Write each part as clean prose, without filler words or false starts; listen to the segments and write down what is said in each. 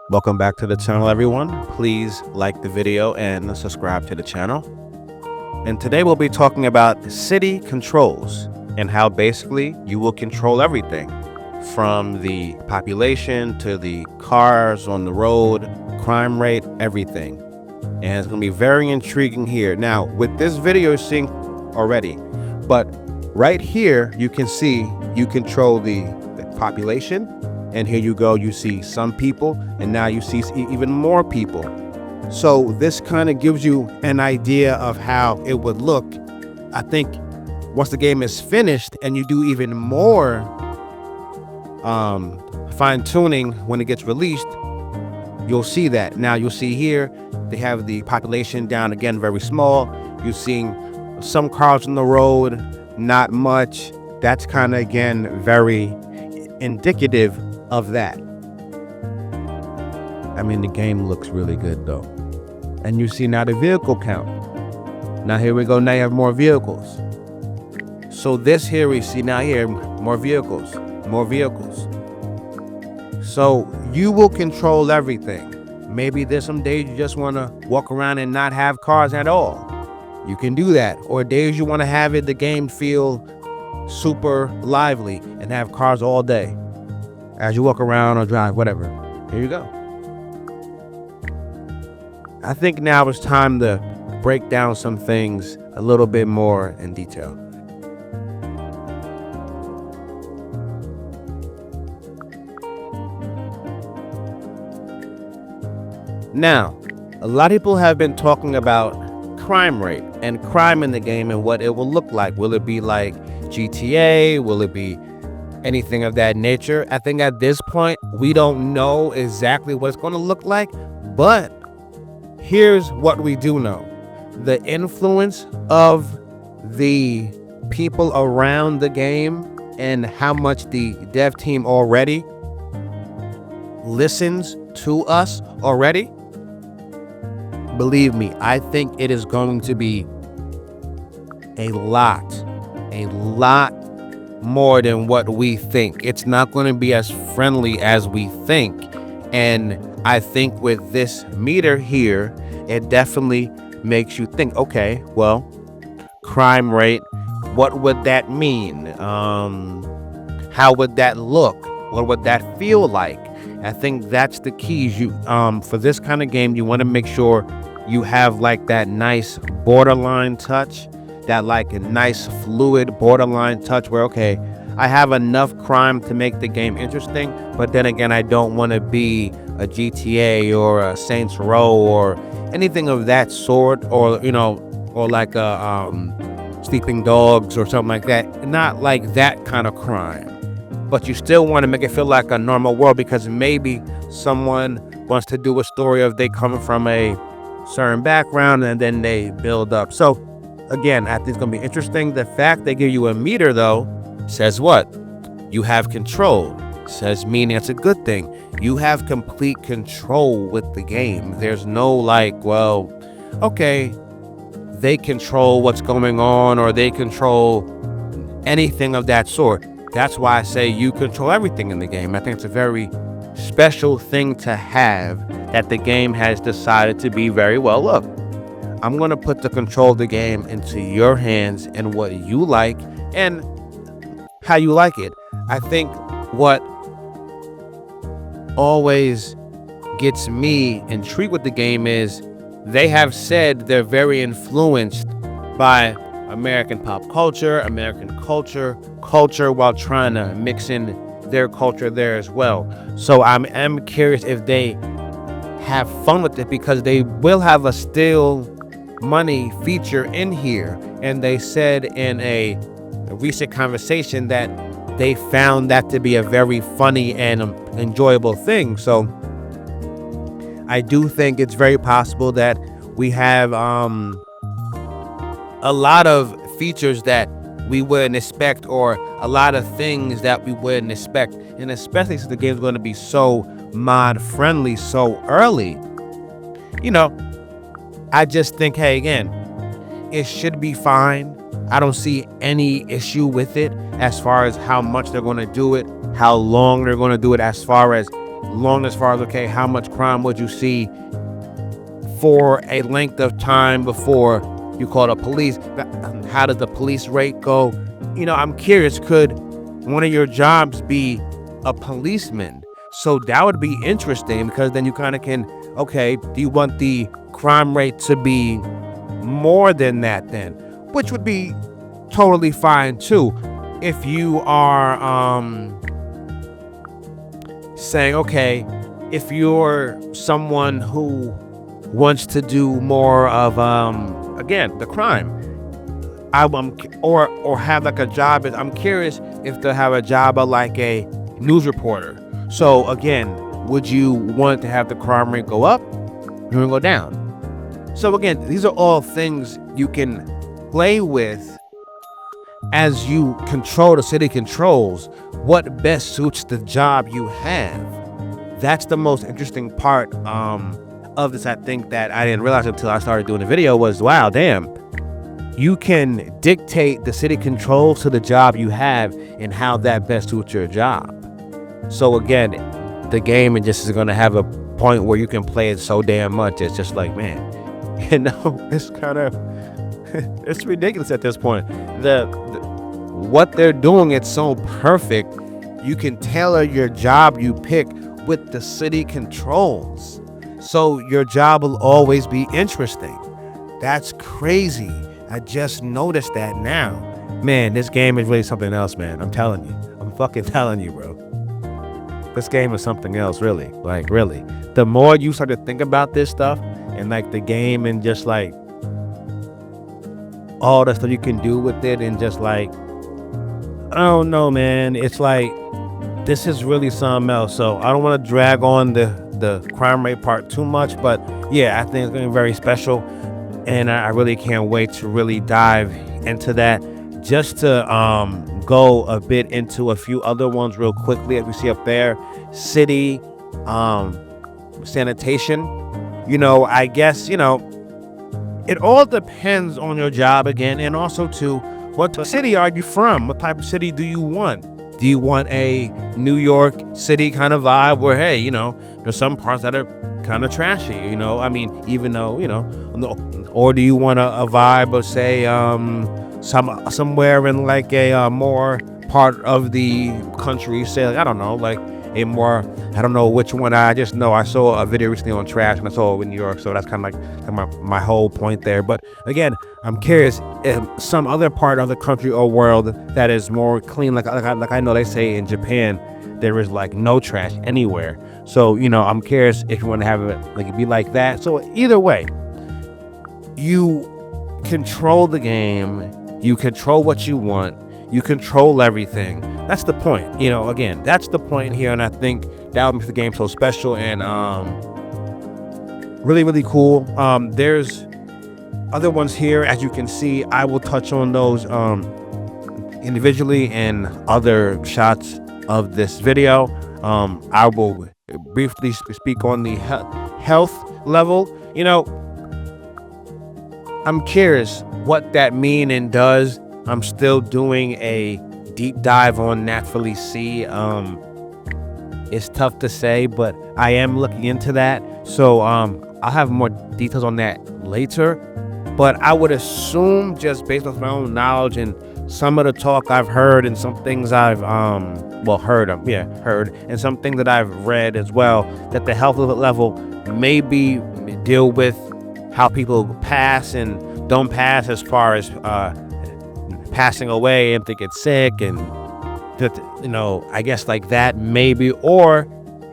Welcome back to the channel, everyone. Please like the video and subscribe to the channel. And today we'll be talking about city controls and how basically you will control everything from the population to the cars on the road, crime rate, everything. And it's going to be very intriguing here. Now, with this video you're seeing already, but right here you can see you control the population. And here you go, you see some people, and now you see even more people. So this kind of gives you an idea of how it would look. I think once the game is finished and you do even more fine tuning when it gets released, you'll see that. Now you'll see here, they have the population down again, very small. You're seeing some cars on the road, not much. That's kind of, again, very indicative of that. I mean, the game looks really good though. And you see now the vehicle count. Now here we go, now you have more vehicles. So this here we see now here, more vehicles, more vehicles. So you will control everything. Maybe there's some days you just want to walk around and not have cars at all. You can do that. Or days you want to have the game feel super lively and have cars all day as you walk around or drive, whatever. Here you go. I think now it's time to break down some things a little bit more in detail. Now, a lot of people have been talking about crime rate and crime in the game and what it will look like. Will it be like GTA? Will it be anything of that nature? I think at this point, we don't know exactly what it's going to look like, but here's what we do know. The influence of the people around the game and how much the dev team already listens to us already. Believe me, I think it is going to be a lot more than what we think. It's not going to be as friendly as we think. And I think with this meter here, it definitely makes you think, okay, well, crime rate, what would that mean? How would that look? What would that feel like? I think that's the keys. You for this kind of game, you want to make sure you have like that nice borderline touch, that like a nice fluid borderline touch where, okay, I have enough crime to make the game interesting, but then again, I don't want to be a GTA or a Saints Row or anything of that sort, or, you know, or like a Sleeping Dogs or something like that. Not like that kind of crime, but you still want to make it feel like a normal world, because maybe someone wants to do a story of they coming from a certain background and then they build up. So again, I think it's going to be interesting. The fact they give you a meter, though, says what? You have control. Says meaning it's a good thing. You have complete control with the game. There's no like, well, okay, they control what's going on or they control anything of that sort. That's why I say you control everything in the game. I think it's a very special thing to have that the game has decided to be very well. Look, I'm going to put the control of the game into your hands and what you like and how you like it. I think what always gets me intrigued with the game is they have said they're very influenced by American pop culture, American culture while trying to mix in their culture there as well. So I'm curious if they have fun with it, because they will have a still money feature in here, and they said in a recent conversation that they found that to be a very funny and enjoyable thing. So I do think it's very possible that we have a lot of features that we wouldn't expect, or a lot of things that we wouldn't expect, and especially since the game's going to be so mod friendly so early. You know, I just think, hey, again, it should be fine. I don't see any issue with it as far as how much they're going to do it, how long they're going to do it, as far as long as far as, okay, how much crime would you see for a length of time before you call the police? How does the police rate go? I'm curious, could one of your jobs be a policeman? So that would be interesting, because then you kind of can, okay, do you want the crime rate to be more than that then? Which would be totally fine too. If you are saying, okay, if you're someone who wants to do more of again, the crime, or have like a job, I'm curious if they'll have a job of like a news reporter. So again, would you want to have the crime rate go up or go down? So again, these are all things you can play with as you control the city controls what best suits the job you have. That's the most interesting part of this, I think, that I didn't realize until I started doing the video, was, wow, damn, you can dictate the city controls to the job you have and how that best suits your job. So again, the game is going to have a point where you can play it so damn much. It's just like, man, it's kind of, it's ridiculous at this point. What they're doing, it's so perfect. You can tailor your job you pick with the city controls. So your job will always be interesting. That's crazy. I just noticed that now. Man, this game is really something else, man. I'm telling you. I'm fucking telling you, bro. This game is something else, really. Like, really. The more you start to think about this stuff and like the game and just like all the stuff you can do with it, and just like, I don't know, man. It's like, this is really something else. So I don't want to drag on the crime rate part too much, but yeah, I think it's going to be very special. And I really can't wait to really dive into that. Just to go a bit into a few other ones real quickly, as we see up there. City, sanitation. I guess, it all depends on your job again, and also to what city are you from? What type of city do you want? Do you want a New York City kind of vibe where, hey, there's some parts that are kind of trashy, I mean, even though, or do you want a vibe of, say, somewhere in like a more part of the country, say, like, I don't know, like a more, I don't know which one. I just know I saw a video recently on trash, and I saw it in New York, so that's kind of like my whole point there. But again, I'm curious if some other part of the country or world that is more clean, like I know they say in Japan there is like no trash anywhere. So I'm curious if you want to have it like be like that. So either way, you control the game, you control what you want, you control everything. That's the point. Again, that's the point here, and I think that makes the game so special and really, really cool. There's other ones here, as you can see. I will touch on those individually in other shots of this video. I will briefly speak on the health level. I'm curious what that means and does. I'm still doing a deep dive on Naturally C. It's tough to say, but I am looking into that. So I'll have more details on that later. But I would assume, just based on my own knowledge and some of the talk I've heard and some things I've heard, and some things that I've read as well, that the health level maybe deal with how people pass and don't pass, as far as passing away and think it's sick, and just, I guess like that maybe, or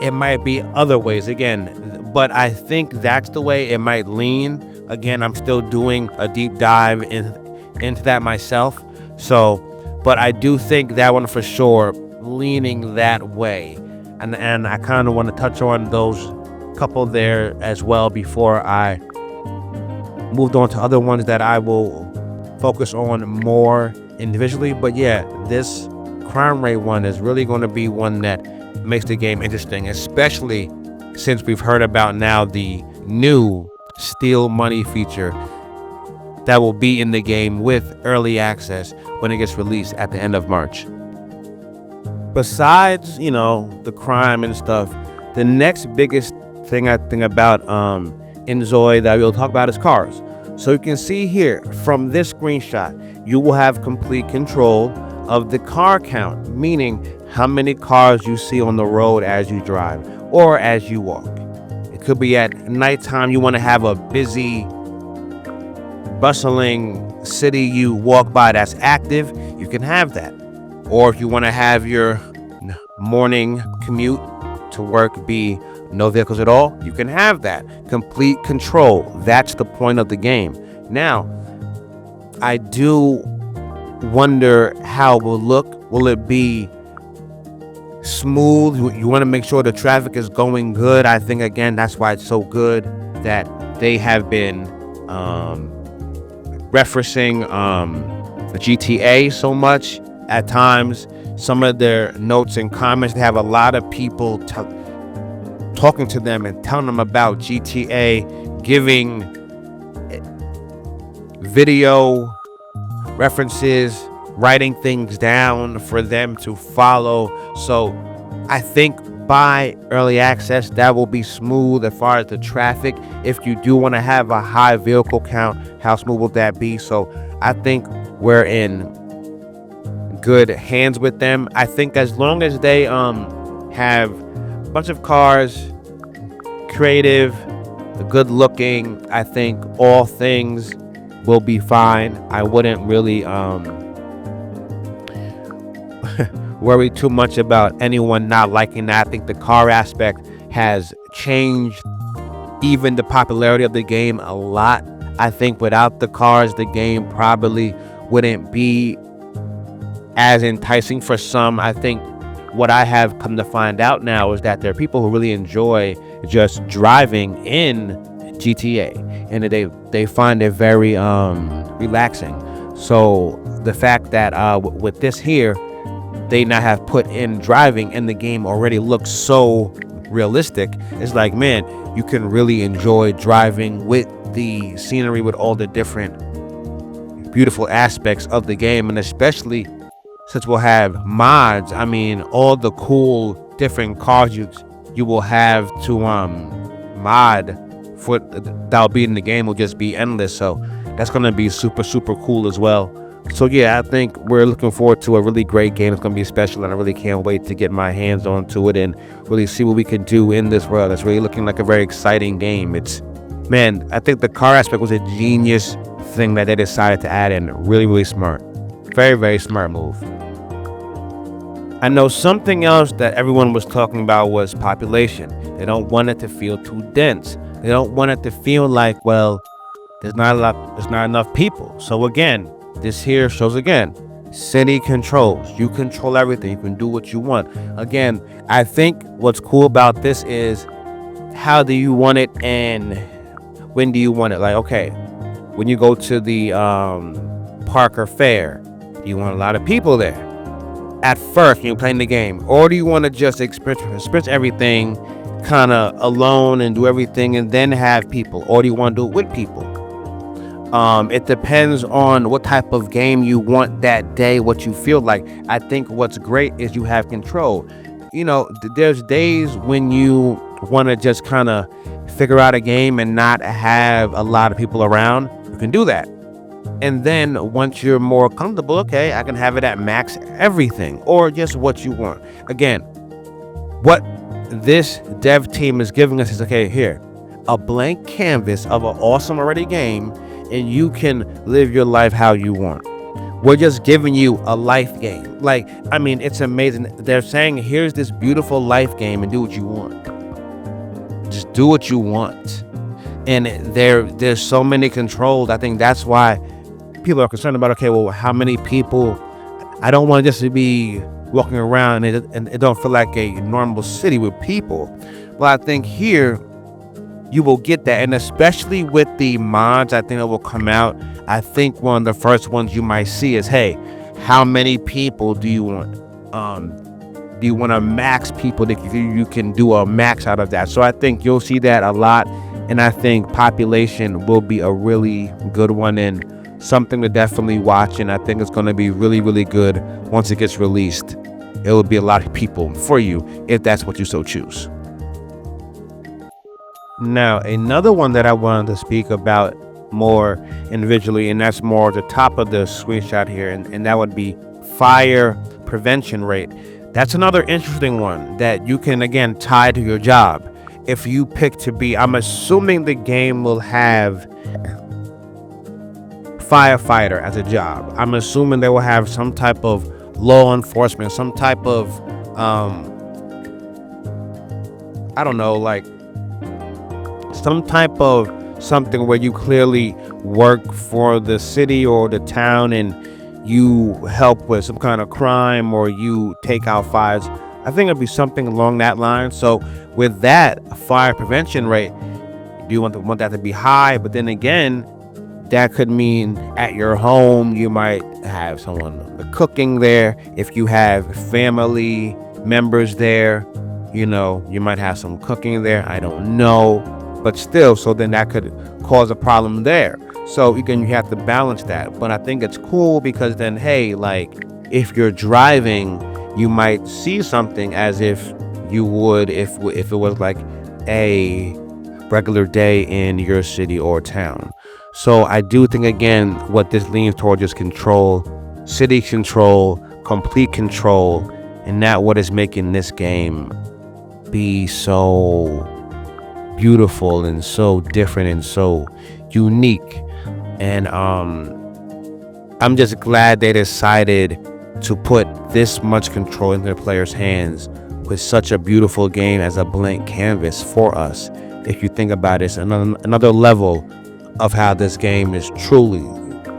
it might be other ways again. But I think that's the way it might lean. Again, I'm still doing a deep dive into that myself. So, but I do think that one for sure leaning that way. And I kind of want to touch on those couple there as well before I moved on to other ones that I will focus on more individually. But yeah, this crime rate one is really going to be one that makes the game interesting, especially since we've heard about now the new Steal Money feature that will be in the game with early access when it gets released at the end of March. Besides, the crime and stuff, The next biggest thing I think about Inzoi that we'll talk about is cars. So you can see here from this screenshot, you will have complete control of the car count, meaning how many cars you see on the road as you drive or as you walk. It could be at nighttime, you want to have a busy, bustling city you walk by that's active, you can have that. Or if you want to have your morning commute to work be no vehicles at all, you can have that. Complete control. That's the point of the game. Now, I do wonder how it will look. Will it be smooth? You want to make sure the traffic is going good. I think, again, that's why it's so good that they have been referencing the GTA so much. At times, some of their notes and comments, they have a lot of people talking to them and telling them about GTA, giving video references, writing things down for them to follow. So I think by early access, that will be smooth as far as the traffic. If you do want to have a high vehicle count, how smooth will that be? So I think we're in good hands with them. I think as long as they have a bunch of cars, creative, good looking, I think all things will be fine. I wouldn't really worry too much about anyone not liking that. I think the car aspect has changed even the popularity of the game a lot. I think without the cars, the game probably wouldn't be as enticing for some. I think what I have come to find out now is that there are people who really enjoy just driving in GTA, and they find it very relaxing. So the fact that with this here, they now have put in driving and the game already looks so realistic, it's like, man, you can really enjoy driving with the scenery, with all the different beautiful aspects of the game. And especially since we'll have mods, I mean, all the cool different cars you will have to mod for that'll be in the game will just be endless. So that's gonna be super cool as well. So yeah, I think we're looking forward to a really great game. It's gonna be special, and I really can't wait to get my hands onto it and really see what we can do in this world. It's really looking like a very exciting game. Man, I think the car aspect was a genius thing that they decided to add in. Really smart. Very smart move. I know something else that everyone was talking about was population. They don't want it to feel too dense. They don't want it to feel like, well, there's not enough people. So again, this here shows again, city controls. You control everything. You can do what you want. Again, I think what's cool about this is how do you want it and when do you want it? Like, okay, when you go to the park or fair, do you want a lot of people there at first when you're playing the game? Or do you want to just experience everything kind of alone and do everything and then have people? Or do you want to do it with people? It depends on what type of game you want that day, what you feel like. I think what's great is you have control. You know, there's days when you want to just kind of figure out a game and not have a lot of people around. You can do that. And then once you're more comfortable, okay, I can have it at max everything or just what you want. Again, what this dev team is giving us is, okay, here, a blank canvas of an awesome already game, and you can live your life how you want. We're just giving you a life game. Like, I mean, it's amazing. They're saying, here's this beautiful life game and do what you want. Just do what you want. And there's so many controls. I think that's why people are concerned about, okay, well, how many people? I don't want just to be walking around and it don't feel like a normal city with people. Well, I think here you will get that, and especially with the mods, I think it will come out. I think one of the first ones you might see is, hey, how many people do you want? Do you want to max people that you can do a max out of that? So I think you'll see that a lot, and I think population will be a really good one and something to definitely watch, and I think it's going to be really good once it gets released. It will be a lot of people for you if that's what you so choose. Now, another one that I wanted to speak about more individually, and that's more the top of the screenshot here, and that would be fire prevention rate. That's another interesting one that you can again tie to your job. If you pick to be, I'm assuming the game will have firefighter as a job. I'm assuming they will have some type of law enforcement, some type of, I don't know, like some type of something where you clearly work for the city or the town and you help with some kind of crime or you take out fires. I think it'd be something along that line. So with that fire prevention rate, do you want that to be high? But then again, that could mean at your home you might have someone cooking there. If you have family members there, you might have some cooking there. I don't know, but still, so then that could cause a problem there. So again, you have to balance that. But I think it's cool because then, hey, like if you're driving, you might see something as if you would if it was like a regular day in your city or town. So I do think again, what this leans towards is control, city control, complete control, and that what is making this game be so beautiful and so different and so unique. And I'm just glad they decided to put this much control in their players' hands with such a beautiful game as a blank canvas for us. If you think about it, it's another level of how this game is truly,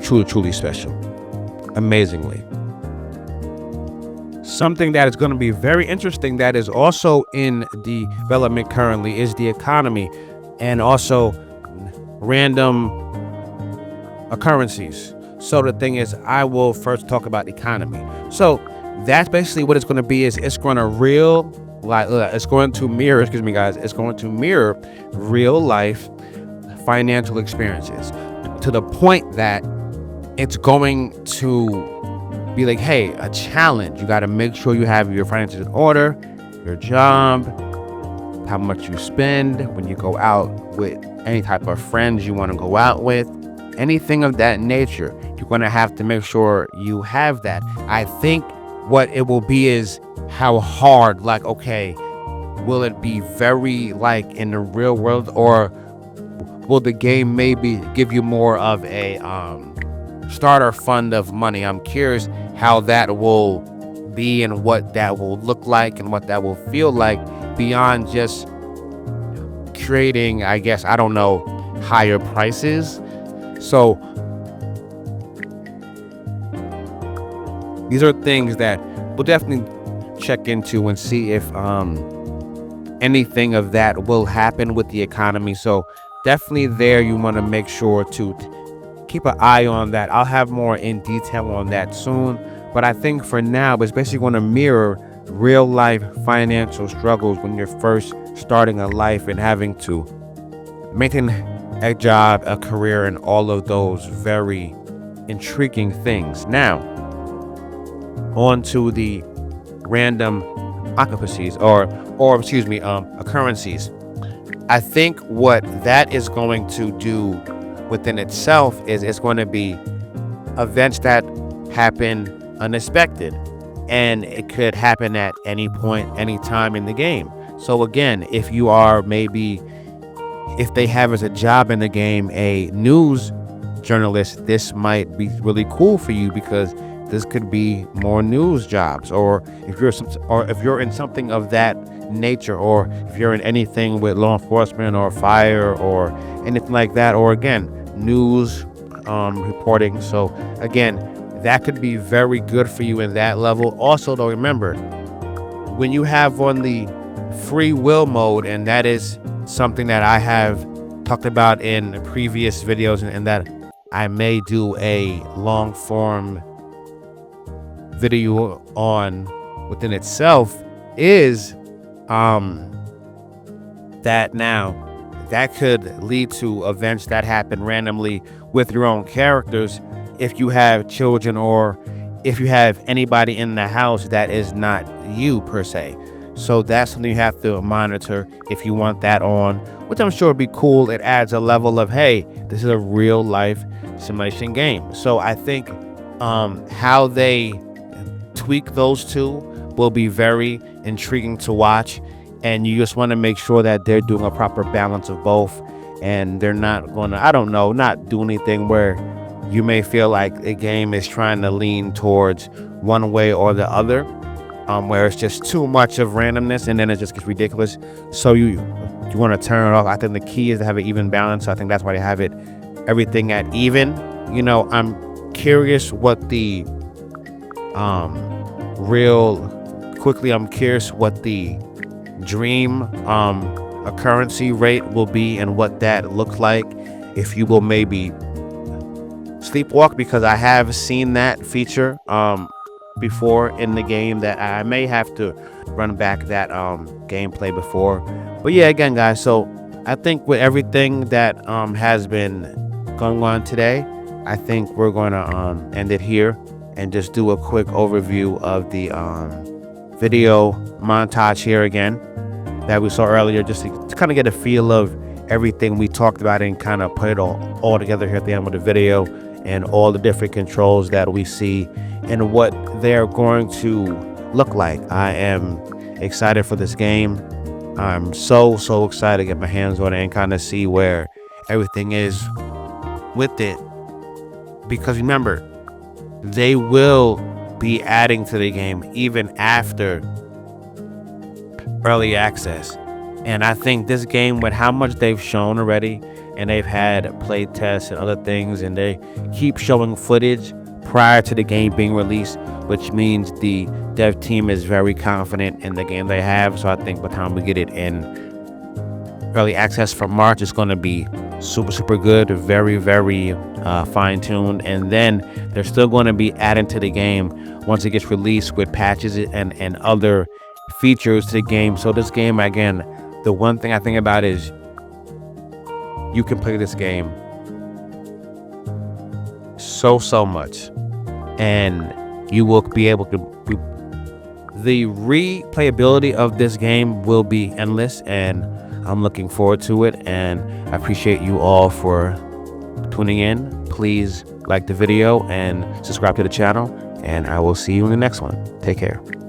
truly, truly special. Amazingly. Something that is going to be very interesting that is also in development currently is the economy and also random occurrences. So the thing is, I will first talk about economy. So that's basically what it's going to be. Is it's going to it's going to mirror, excuse me guys, it's going to mirror real life financial experiences to the point that it's going to be like, hey, a challenge. You got to make sure you have your finances in order, your job, how much you spend when you go out with any type of friends you want to go out with, anything of that nature. You're going to have to make sure you have that. I think what it will be is how hard, like, okay, will it be very like in the real world, or will the game maybe give you more of a starter fund of money? I'm curious how that will be and what that will look like and what that will feel like beyond just creating, I guess, I don't know, higher prices. So these are things that we'll definitely check into and see if anything of that will happen with the economy. So definitely there you want to make sure to keep an eye on that. I'll have more in detail on that soon, but I think for now it's basically going to mirror real life financial struggles when you're first starting a life and having to maintain a job, a career, and all of those very intriguing things. Now on to the random occupancies or excuse me, occurrences. I think what that is going to do within itself is it's going to be events that happen unexpected, and it could happen at any point, any time in the game. So again, if you are if they have as a job in the game a news journalist, this might be really cool for you because this could be more news jobs, or if you're in something of that nature, or if you're in anything with law enforcement or fire or anything like that, or again news reporting. So again, that could be very good for you in that level. Also though, remember, when you have on the free will mode, and that is something that I have talked about in previous videos, and that I may do a long form video on within itself, is that now that could lead to events that happen randomly with your own characters if you have children, or if you have anybody in the house that is not you per se. So that's something you have to monitor if you want that on, which I'm sure would be cool. It adds a level of, hey, this is a real life simulation game. So I think how they tweak those two will be very intriguing to watch. And you just want to make sure that they're doing a proper balance of both. And they're not going to, I don't know, not do anything where you may feel like a game is trying to lean towards one way or the other, where it's just too much of randomness and then it just gets ridiculous. So you want to turn it off. I think the key is to have an even balance. So I think that's why they have it everything at even. I'm curious what the I'm curious what the dream occurrency rate will be and what that looks like. If you will maybe sleepwalk, because I have seen that feature before in the game, that I may have to run back that gameplay before. But yeah, again, guys, so I think with everything that has been going on today, I think we're going to end it here and just do a quick overview of the video montage here again that we saw earlier, just to kind of get a feel of everything we talked about and kind of put it all together here at the end of the video, and all the different controls that we see and what they're going to look like. I am excited for this game. I'm so excited to get my hands on it and kind of see where everything is with it, because remember, they will be adding to the game even after early access. And I think this game, with how much they've shown already, and they've had play tests and other things, and they keep showing footage prior to the game being released, which means the dev team is very confident in the game they have. So I think by the time we get it in early access for March, it's going to be super good, very fine-tuned. And then they're still going to be adding to the game once it gets released with patches and other features to the game. So this game, again, the one thing I think about is you can play this game so much, and you will be able to the replayability of this game will be endless, and I'm looking forward to it. And I appreciate you all for tuning in. Please like the video and subscribe to the channel, and I will see you in the next one. Take care.